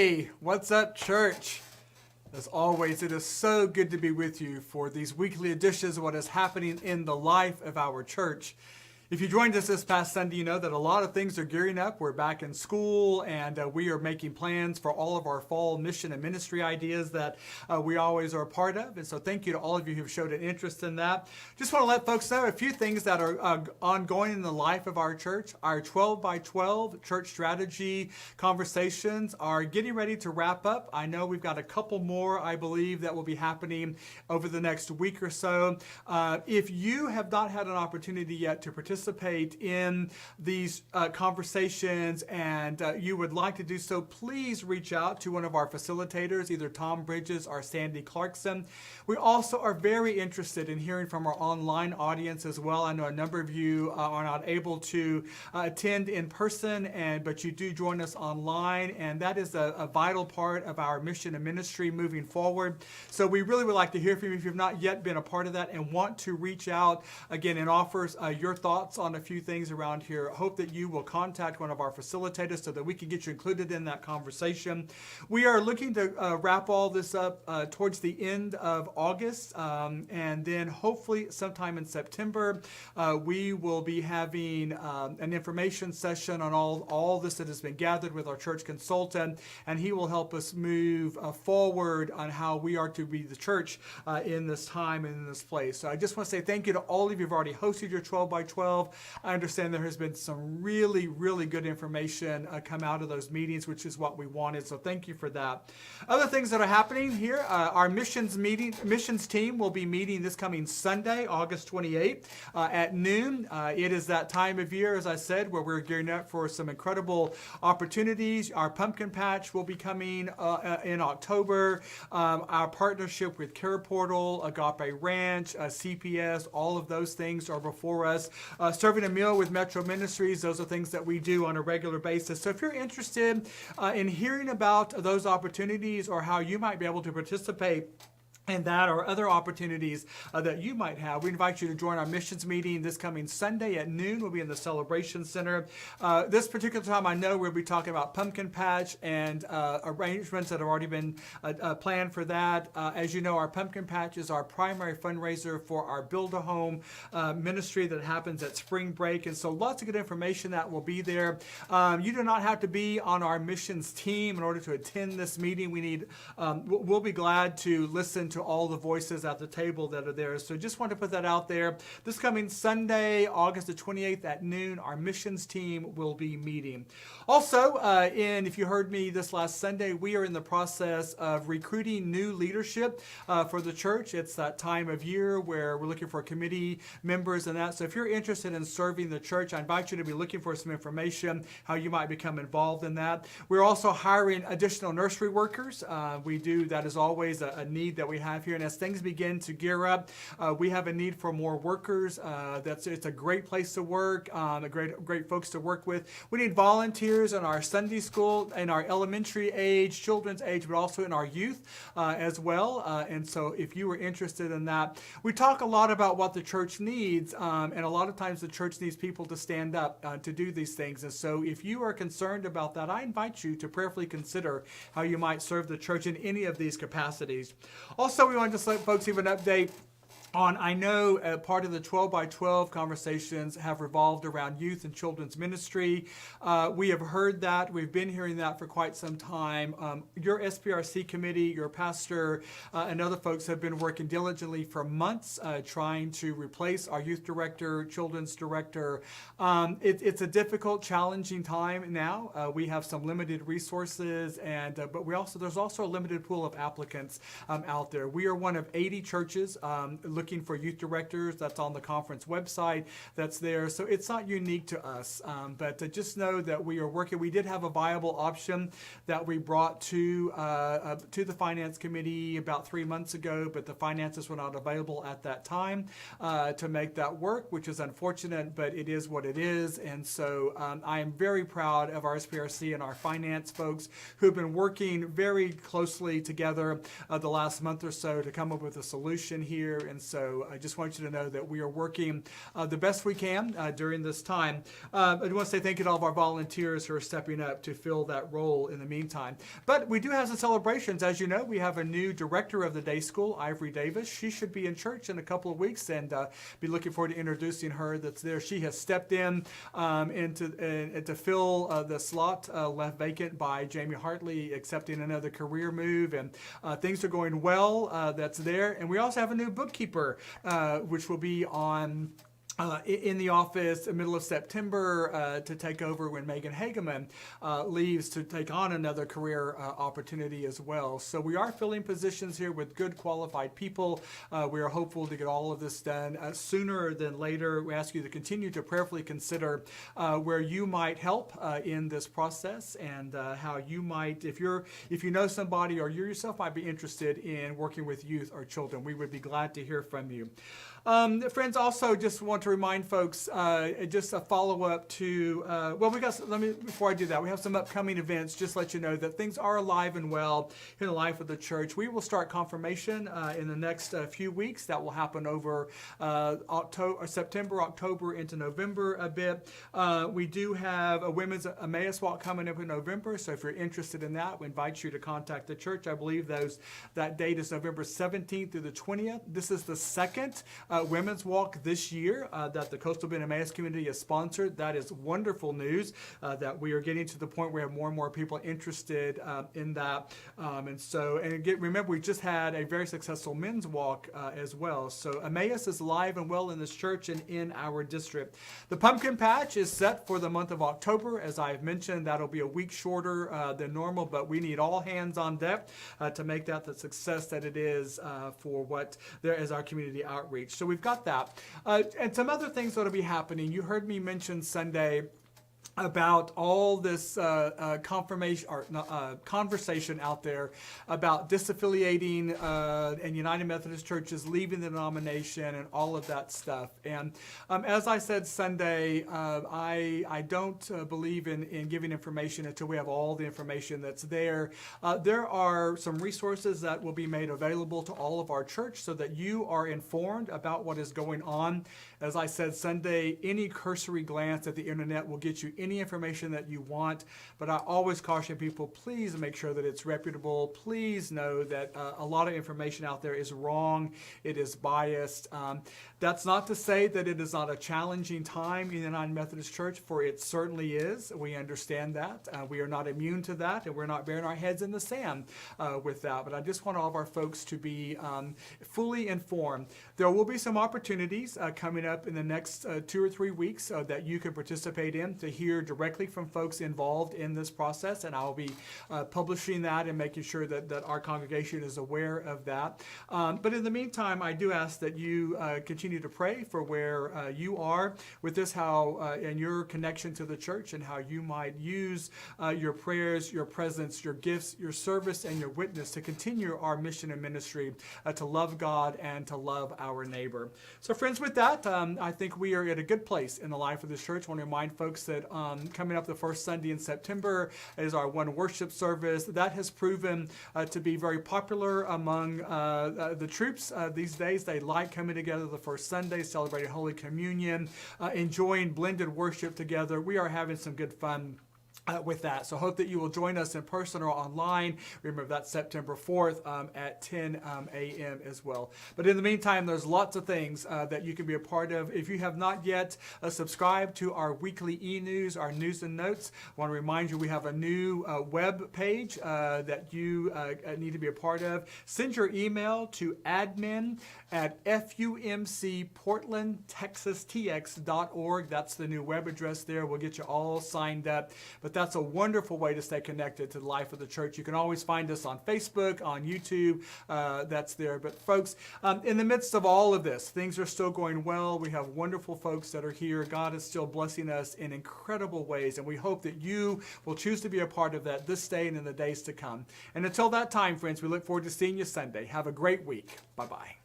Hey, what's up, church? As always, it is so good to be with you for these weekly editions of what is happening in the life of our church. If you joined us this past Sunday, you know that a lot of things are gearing up. We're back in school, and we are making plans for all of our fall mission and ministry ideas that we always are a part of. And so thank you to all of you who've showed an interest in that. Just want to let folks know a few things that are ongoing in the life of our church. Our 12 by 12 church strategy conversations are getting ready to wrap up. I know we've got a couple more, I believe, that will be happening over the next week or so. If you have not had an opportunity yet to participate in these conversations and you would like to do so, please reach out to one of our facilitators, either Tom Bridges or Sandy Clarkson. We also are very interested in hearing from our online audience as well. I know a number of you are not able to attend in person, but you do join us online, and that is a vital part of our mission and ministry moving forward. So we really would like to hear from you if you've not yet been a part of that and want to reach out again and offer your thoughts on a few things around here. Hope that you will contact one of our facilitators so that we can get you included in that conversation. We are looking to wrap all this up towards the end of August, and then hopefully sometime in September we will be having an information session on all this that has been gathered with our church consultant, and he will help us move forward on how we are to be the church in this time and in this place. So I just want to say thank you to all of you who've already hosted your 12 by 12. I understand there has been some really, really good information come out of those meetings, which is what we wanted. So thank you for that. Other things that are happening here, our missions team will be meeting this coming Sunday, August 28th at noon. It is that time of year, as I said, where we're gearing up for some incredible opportunities. Our pumpkin patch will be coming in October. Our partnership with Care Portal, Agape Ranch, CPS, all of those things are before us. Serving a meal with Metro Ministries, those are things that we do on a regular basis. So if you're interested in hearing about those opportunities or how you might be able to participate and that or other opportunities that you might have, we invite you to join our missions meeting this coming Sunday at noon. We'll be in the Celebration Center. This particular time, I know we'll be talking about Pumpkin Patch and arrangements that have already been planned for that. As you know, our Pumpkin Patch is our primary fundraiser for our Build-A-Home ministry that happens at spring break. And so lots of good information that will be there. You do not have to be on our missions team in order to attend this meeting. We'll be glad to listen to all the voices at the table that are there. So just want to put that out there. This coming Sunday, August the 28th at noon, our missions team will be meeting. Also, if you heard me this last Sunday, we are in the process of recruiting new leadership for the church. It's that time of year where we're looking for committee members and that. So if you're interested in serving the church, I invite you to be looking for some information, how you might become involved in that. We're also hiring additional nursery workers. That is always a need that we have here. And as things begin to gear up, we have a need for more workers. It's a great place to work, great folks to work with. We need volunteers in our Sunday school, in our elementary age, children's age, but also in our youth as well. And so if you are interested in that, we talk a lot about what the church needs, and a lot of times the church needs people to stand up to do these things. And so if you are concerned about that, I invite you to prayerfully consider how you might serve the church in any of these capacities. Also, we want to just let folks give an update on, I know part of the 12 by 12 conversations have revolved around youth and children's ministry. We have heard that. We've been hearing that for quite some time. Your SPRC committee, your pastor, and other folks have been working diligently for months trying to replace our youth director, children's director. It's a difficult, challenging time now. We have some limited resources, but there's also a limited pool of applicants out there. We are one of 80 churches looking for youth directors. That's on the conference website that's there. So it's not unique to us, but just know that we are working. We did have a viable option that we brought to the finance committee about 3 months ago, but the finances were not available at that time to make that work, which is unfortunate, but it is what it is. And so I am very proud of our SPRC and our finance folks who've been working very closely together the last month or so to come up with a solution here. And so I just want you to know that we are working the best we can during this time. I want to say thank you to all of our volunteers who are stepping up to fill that role in the meantime. But we do have some celebrations. As you know, we have a new director of the day school, Ivory Davis. She should be in church in a couple of weeks, and be looking forward to introducing her that's there. She has stepped in to fill the slot left vacant by Jamie Hartley, accepting another career move, and things are going well. That's there. And we also have a new bookkeeper, which will be on in the office in the middle of September to take over when Megan Hageman leaves to take on another career opportunity as well. So we are filling positions here with good qualified people. We are hopeful to get all of this done sooner than later. We ask you to continue to prayerfully consider where you might help in this process, and how you might, if you know somebody or you yourself might be interested in working with youth or children. We would be glad to hear from you. Friends, also just want to remind folks, just a follow-up to, before I do that, we have some upcoming events. Just let you know that things are alive and well in the life of the church. We will start confirmation in the next few weeks. That will happen over September, October into November a bit. We do have a Women's Emmaus Walk coming up in November, so if you're interested in that, we invite you to contact the church. I believe that date is November 17th through the 20th. This is the second Women's Walk this year that the Coastal Bend Emmaus community has sponsored. That is wonderful news that we are getting to the point where we have more and more people interested in that. Remember, we just had a very successful men's walk as well. So Emmaus is alive and well in this church and in our district. The pumpkin patch is set for the month of October. As I've mentioned, that'll be a week shorter than normal, but we need all hands on deck to make that the success that it is for what there is our community outreach. So we've got that. And some other things that will be happening. You heard me mention Sunday about all this conversation out there about disaffiliating and United Methodist churches leaving the denomination and all of that stuff. And as I said Sunday, I don't believe in giving information until we have all the information that's there. There are some resources that will be made available to all of our church so that you are informed about what is going on. As I said Sunday, any cursory glance at the internet will get you any information that you want, but I always caution people, please make sure that it's reputable. Please know that a lot of information out there is wrong. It is biased. That's not to say that it is not a challenging time in the United Methodist Church, for it certainly is. We understand that. We are not immune to that, and we're not burying our heads in the sand with that. But I just want all of our folks to be fully informed. There will be some opportunities coming up in the next 2 or 3 weeks that you can participate in to hear directly from folks involved in this process, and I'll be publishing that and making sure that our congregation is aware of that. But in the meantime, I do ask that you continue to pray for where you are with this, how and your connection to the church, and how you might use your prayers, your presence, your gifts, your service, and your witness to continue our mission and ministry to love God and to love our neighbor. So friends, with that, I think we are at a good place in the life of this church. I want to remind folks that coming up the first Sunday in September is our one worship service. That has proven to be very popular among the troops these days. They like coming together the first Sunday, celebrating Holy Communion, enjoying blended worship together. We are having some good fun with that. So hope that you will join us in person or online. Remember, that's September 4th at 10 a.m. as well. But in the meantime, there's lots of things that you can be a part of. If you have not yet subscribed to our weekly e-news, our news and notes, I want to remind you we have a new web page that you need to be a part of. Send your email to admin@fumcportlandtexastx.org. That's the new web address there. We'll get you all signed up. But that's a wonderful way to stay connected to the life of the church. You can always find us on Facebook, on YouTube. That's there. But folks, in the midst of all of this, things are still going well. We have wonderful folks that are here. God is still blessing us in incredible ways, and we hope that you will choose to be a part of that this day and in the days to come. And until that time, friends, we look forward to seeing you Sunday. Have a great week. Bye-bye.